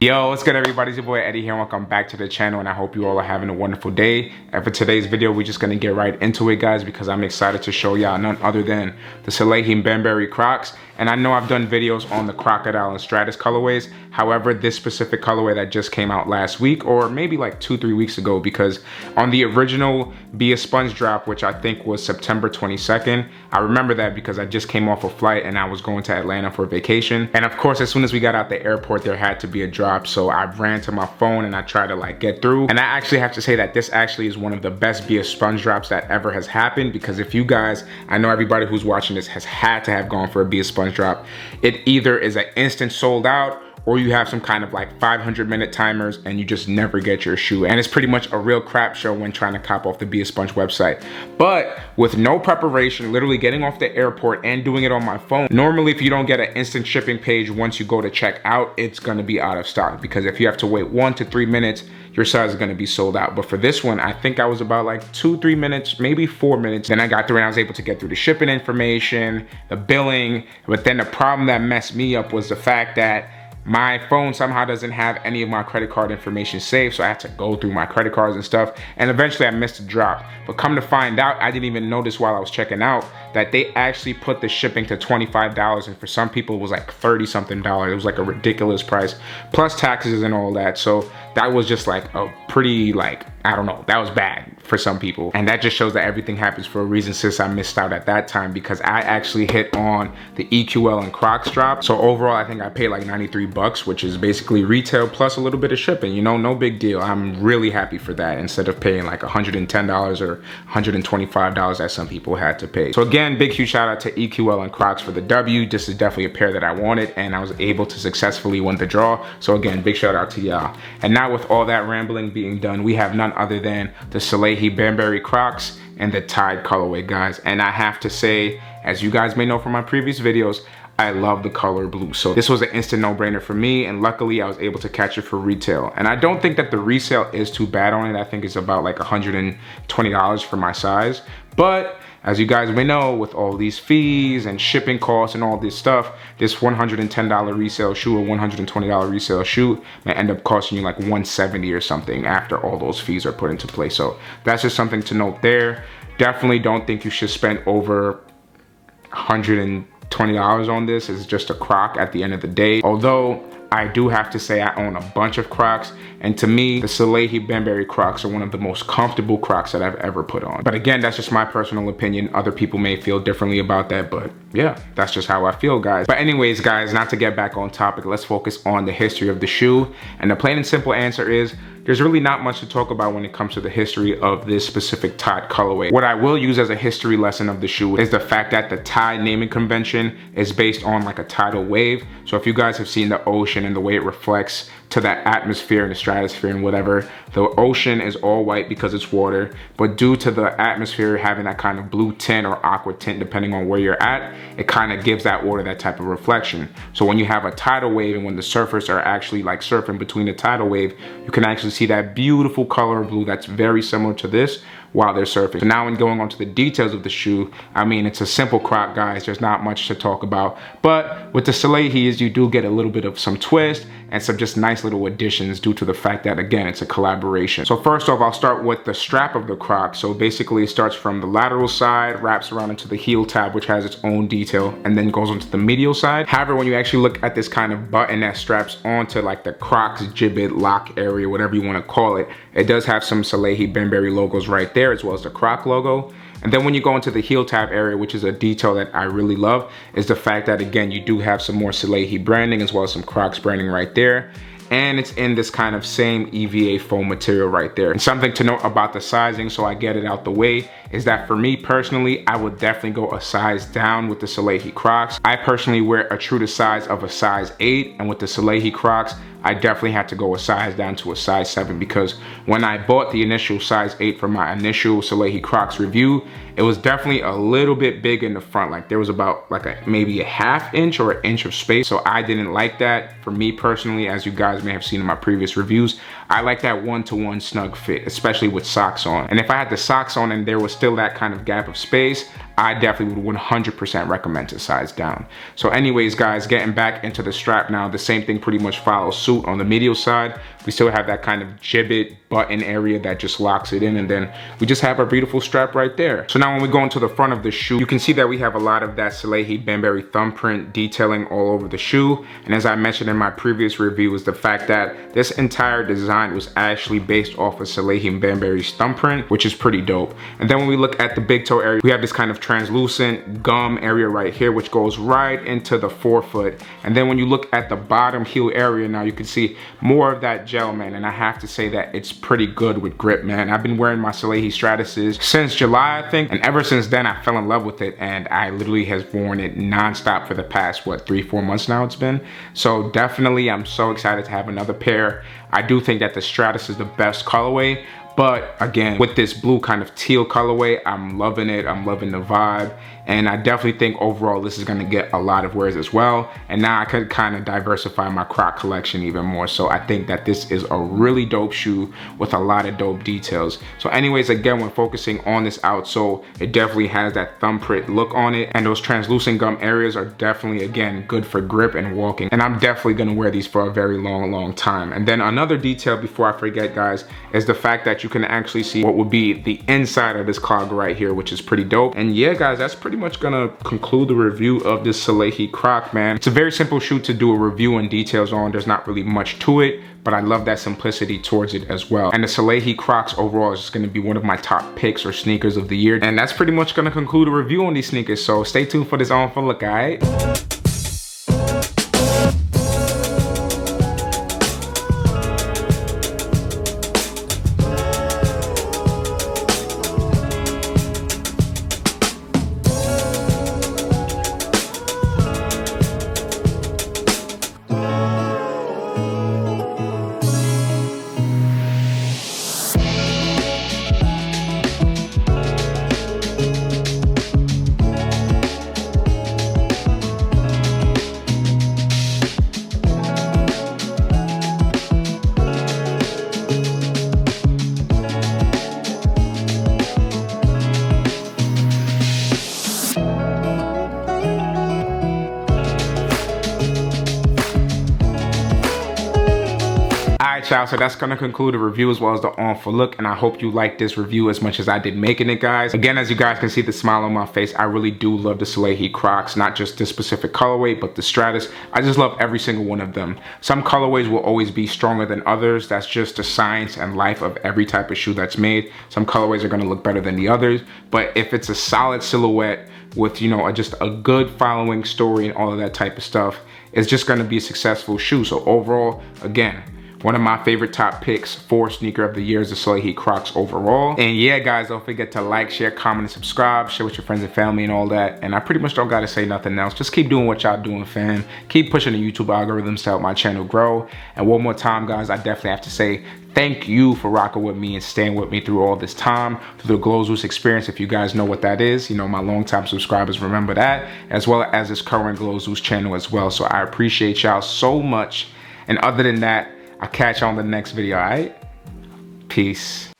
Yo, what's good everybody? It's your boy Eddie here and welcome back to the channel, and I hope you all are having a wonderful day. And for today's video, we're just gonna get right into it, guys, because I'm excited to show y'all none other than the Salehe Bembury Crocs. And I know I've done videos on the Crocodile and Stratus colorways. However, this specific colorway that just came out last week, or maybe like 2-3 weeks ago, because on the original Be a Sponge drop, which I think was September 22nd, I remember that because I just came off a flight and I was going to Atlanta for vacation. And of course, as soon as we got out the airport, there had to be a drop. So I ran to my phone and I tried to like get through. And I actually have to say that this actually is one of the best Be a Sponge drops that ever has happened, because if you guys, I know everybody who's watching this has had to have gone for a Be a Sponge drop. It either is an instant sold out, or you have some kind of like 500-minute timers and you just never get your shoe. And it's pretty much a real crap show when trying to cop off the Be a Sponge website. But with no preparation, literally getting off the airport and doing it on my phone, normally if you don't get an instant shipping page once you go to check out, it's gonna be out of stock, because if you have to wait 1 to 3 minutes, your size is gonna be sold out. But for this one, I think I was about like 2-3 minutes, maybe 4 minutes. Then I got through and I was able to get through the shipping information, the billing. But then the problem that messed me up was the fact that my phone somehow doesn't have any of my credit card information saved, so I had to go through my credit cards and stuff, and eventually I missed a drop. But come to find out, I didn't even notice while I was checking out that they actually put the shipping to $25, and for some people it was like $30-something. It was like a ridiculous price, plus taxes and all that. So that was just like a pretty, like, I don't know, that was bad for some people. And that just shows that everything happens for a reason, since I missed out at that time, because I actually hit on the EQL and Crocs drop. So overall, I think I paid like 93 bucks, which is basically retail plus a little bit of shipping, you know, no big deal. I'm really happy for that, instead of paying like $110 or $125 that some people had to pay. So again, big huge shout out to EQL and Crocs for the W. This is definitely a pair that I wanted, and I was able to successfully win the draw. So again, big shout out to y'all. And now with all that rambling being done, we have none other than the Salehe Bembury Crocs and the Tide colorway, guys. And I have to say, as you guys may know from my previous videos, I love the color blue. So this was an instant no-brainer for me, and luckily I was able to catch it for retail. And I don't think that the resale is too bad on it. I think it's about like $120 for my size. But as you guys may know, with all these fees and shipping costs and all this stuff, this $110 resale shoe or $120 resale shoe may end up costing you like $170 or something after all those fees are put into place. So that's just something to note there. Definitely don't think you should spend over $120 on this. It's just a Croc at the end of the day. Although I do have to say I own a bunch of Crocs, and to me, the Salehe Bembury Crocs are one of the most comfortable Crocs that I've ever put on. But again, that's just my personal opinion. Other people may feel differently about that, but yeah, that's just how I feel, guys. But anyways, guys, not to get back on topic, let's focus on the history of the shoe. And the plain and simple answer is, there's really not much to talk about when it comes to the history of this specific Tide colorway. What I will use as a history lesson of the shoe is the fact that the Tide naming convention is based on like a tidal wave. So if you guys have seen the ocean and the way it reflects to that atmosphere and the stratosphere and whatever, the ocean is all white because it's water, but due to the atmosphere having that kind of blue tint or aqua tint depending on where you're at, it kind of gives that water that type of reflection. So when you have a tidal wave and when the surfers are actually like surfing between the tidal wave, you can actually see that beautiful color of blue that's very similar to this while they're surfing. So now when going on to the details of the shoe, I mean, it's a simple Croc, guys. There's not much to talk about. But with the Salehes, you do get a little bit of some twist and some just nice little additions due to the fact that, again, it's a collaboration. So first off, I'll start with the strap of the Croc. So basically it starts from the lateral side, wraps around into the heel tab, which has its own detail, and then goes onto the medial side. However, when you actually look at this kind of button that straps onto like the Crocs gibbet lock area, whatever you want to call it, it does have some Salehe Bembury logos right there, as well as the Croc logo. And then when you go into the heel tab area, which is a detail that I really love, is the fact that, again, you do have some more Salehe branding as well as some Crocs branding right there. And it's in this kind of same EVA foam material right there. And something to note about the sizing, so I get it out the way, is that for me personally, I would definitely go a size down with the Salehe Crocs. I personally wear a true to size of a size 8, and with the Salehe Crocs, I definitely had to go a size down to a size 7, because when I bought the initial size 8 for my initial Salehe Crocs review, it was definitely a little bit big in the front. Like there was about like maybe a ½ inch or an inch of space. So I didn't like that. For me personally, as you guys may have seen in my previous reviews, I like that one-to-one snug fit, especially with socks on. And if I had the socks on and there was still that kind of gap of space, I definitely would 100% recommend to size down. So anyways, guys, getting back into the strap now, the same thing pretty much follows suit. suit on the medial side. We still have that kind of gibbet button area that just locks it in, and then we just have a beautiful strap right there. So now when we go into the front of the shoe, you can see that we have a lot of that Salehe Bembury thumbprint detailing all over the shoe. And as I mentioned in my previous review, is the fact that this entire design was actually based off of Salehe Bembury's thumbprint, which is pretty dope. And then when we look at the big toe area, we have this kind of translucent gum area right here, which goes right into the forefoot. And then when you look at the bottom heel area, now you can see more of that gel, man. And I have to say that it's pretty good with grip, man. I've been wearing my Salehe Stratuses since July, I think. And ever since then, I fell in love with it. And I literally has worn it nonstop for the past, what, 3-4 months now it's been. So definitely, I'm so excited to have another pair. I do think that the Stratus is the best colorway. But again, with this blue kind of teal colorway, I'm loving it. I'm loving the vibe. And I definitely think overall this is gonna get a lot of wears as well. And now I could kind of diversify my Croc collection even more. So I think that this is a really dope shoe with a lot of dope details. So anyways, again, when focusing on this outsole, it definitely has that thumbprint look on it. And those translucent gum areas are definitely, again, good for grip and walking. And I'm definitely gonna wear these for a very long time. And then another detail before I forget, guys, is the fact that you can actually see what would be the inside of this clog right here, which is pretty dope. And yeah, guys, that's pretty much gonna conclude the review of this Salehe Croc, man. It's a very simple shoe to do a review and details on. There's not really much to it, but I love that simplicity towards it as well. And the Salehe Crocs overall is just gonna be one of my top picks or sneakers of the year. And that's pretty much gonna conclude a review on these sneakers. So stay tuned for this on for look, all right? Alright, y'all, so that's gonna conclude the review as well as the on for look, and I hope you liked this review as much as I did making it, guys. Again, as you guys can see the smile on my face, I really do love the Salehe Crocs, not just this specific colorway, but the Stratus. I just love every single one of them. Some colorways will always be stronger than others. That's just the science and life of every type of shoe that's made. Some colorways are gonna look better than the others, but if it's a solid silhouette with, you know, just a good following story and all of that type of stuff, it's just gonna be a successful shoe. So overall, again, one of my favorite top picks for sneaker of the year is the Salehe Crocs overall. And yeah, guys, don't forget to like, share, comment, and subscribe. Share with your friends and family and all that. And I pretty much don't gotta say nothing else. Just keep doing what y'all doing, fam. Keep pushing the YouTube algorithms to help my channel grow. And one more time, guys, I definitely have to say thank you for rocking with me and staying with me through all this time, through the Glow Zeus experience. If you guys know what that is, you know, my longtime subscribers remember that, as well as this current Glow Zeus channel as well. So I appreciate y'all so much. And other than that, I'll catch you on the next video, all right? Peace.